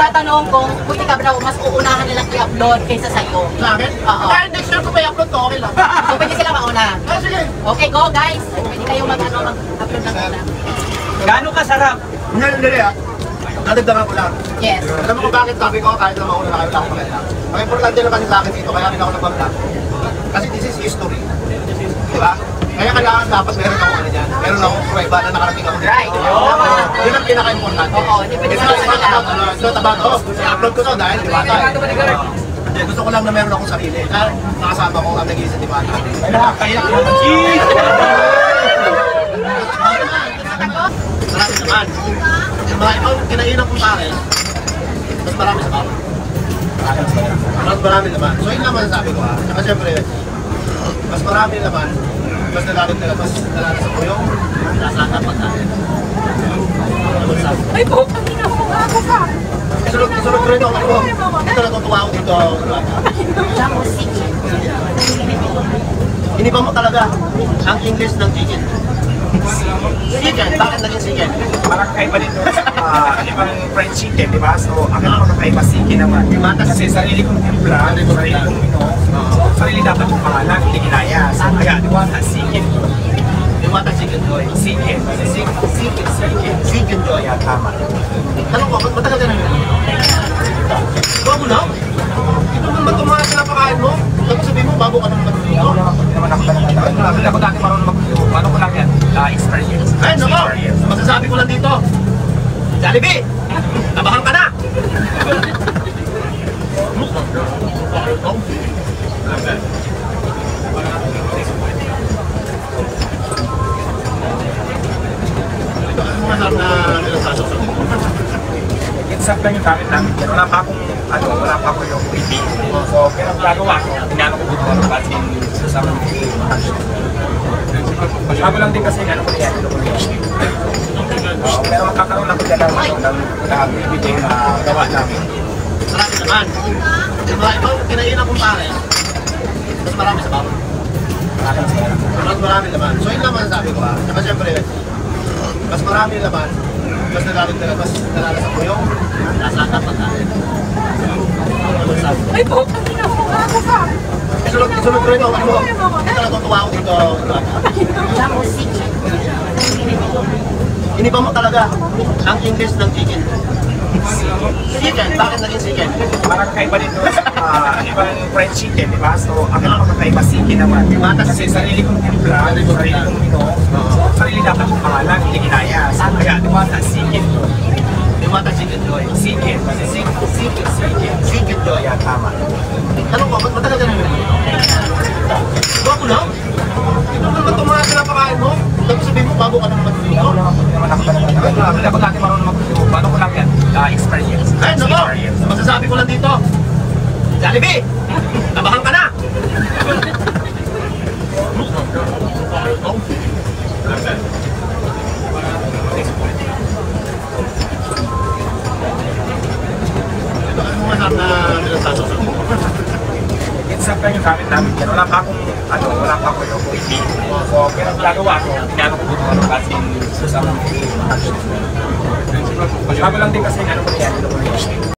nagtatanong kung buti ka daw mas uunahan nilang i-upload kaysa sa'yo. Sa akin? Oo. Dahil next year ko may upload to, okay lang. So pwede sila mauna. Ah, sige. Okay, go guys. Pwede kayo mag-upload ng una. Gaano kasarap? Hindi ah. Nadagdagan ko lang. Yes. Alam mo kung bakit sabi ko kahit na mauna na kayo lang maganda. Ang importante naman sa akin dito, kaya rin ako nag-vlog. Kasi this is history. Diba? Kaya kailangan dapat meron ako ano dyan. Meron akong prueba na nakarating ako dito. Right. Yun ang pinaka-importante. Oo, hindi pwede It's not about, i-upload ko to dahil di bata. Hindi, gusto ko lang na meron akong sarili. Nakasama ko ang nag-iisa di bata. Kaya Marami naman. Yung mga ibang kinainan kong pare, mas marami sa bawat. Mas marami naman. So yun naman sabi ko ha. Saka syempre, mas marami naman, mas nalalim nila, mas nalalim sa kuyong, nasaka pagkain. Ano sabi? Ay po, kanina mo ako ka. Sunod ko rin ako. Dito natutuwa ako dito. Sa musik. Iniba mo talaga ang English ng chicken. Chicken, bakit naging chicken? parang kaiba dito sa ibang fried chicken, di ba? So, akin naman kakaiba chicken naman. Kasi sarili kong timpla, sarili kong sarili dapat yung pangalan, hindi ginaya. So, kaya, di ba, chicken. Diwata chicken joy. Chicken. Chicken joy. Kaya, tama. Tanong ko, matagal ka na yun? Bago na? Ito naman itong mga pinapakain mo? Tapos sabihin mo, bago ka naman matulog? Hindi naman ako talaga. Hindi ako dati marunong mag-video. Paano ko lang yan? Experience. Ay, nako! Masasabi ko lang dito. Jollibee! Nabahan ka na! Ito, ano mga sarap na nilasasaw sa dito? Exact lang yung gamit namin. Wala pa akong yung TV. So, pero gagawa ko. Tinano ko dito ang batin sa mga bago lang din kasi ano ko yan. Pero magkakaroon lang ko dyan ng ibigay na gawa namin. Marami naman. Yung mga ibang kinainan kong pare, mas marami sa bawat. Mas marami naman. So yun naman sabi ko ha. Saka syempre, mas marami naman, mas nalalim nila, mas nalalim sa kuyong, nasaka pagkain. Ano sabi? Ay po, kanina mo ako ka. Sunod ko rin ako. Dito natutuwa ako dito. Sa musik. Iniba mo talaga ang English ng chicken. Chicken, bakit naging chicken? Parang kaiba dito sa ibang fried chicken, di ba? So, akin naman kakaiba chicken naman. Kasi sarili kong timpla, sarili kong sarili dapat yung pangalan, hindi ginaya. So, kaya, di ba, chicken. Diwata chicken joy. Chicken. Chicken joy. Kaya, tama. Tanong ko, matagal ka na yun? Bago na? Ito naman itong mga pinapakain mo? Tapos sabihin mo, bago ka naman matulog? Hindi naman ako talaga. Hindi ako dati marunong mag-video. Paano ko lang yan? Experience. Ay, nako! Masasabi ko lang dito. Jollibee! Nabahan ka na! Ito, ano mga sarap na nilasasaw sa dito? Exact lang yung gamit namin. Wala pa akong yung TV. So, pero gagawa ko. Tinano ko dito ang batin sa mga bago lang din kasi ano ko yan.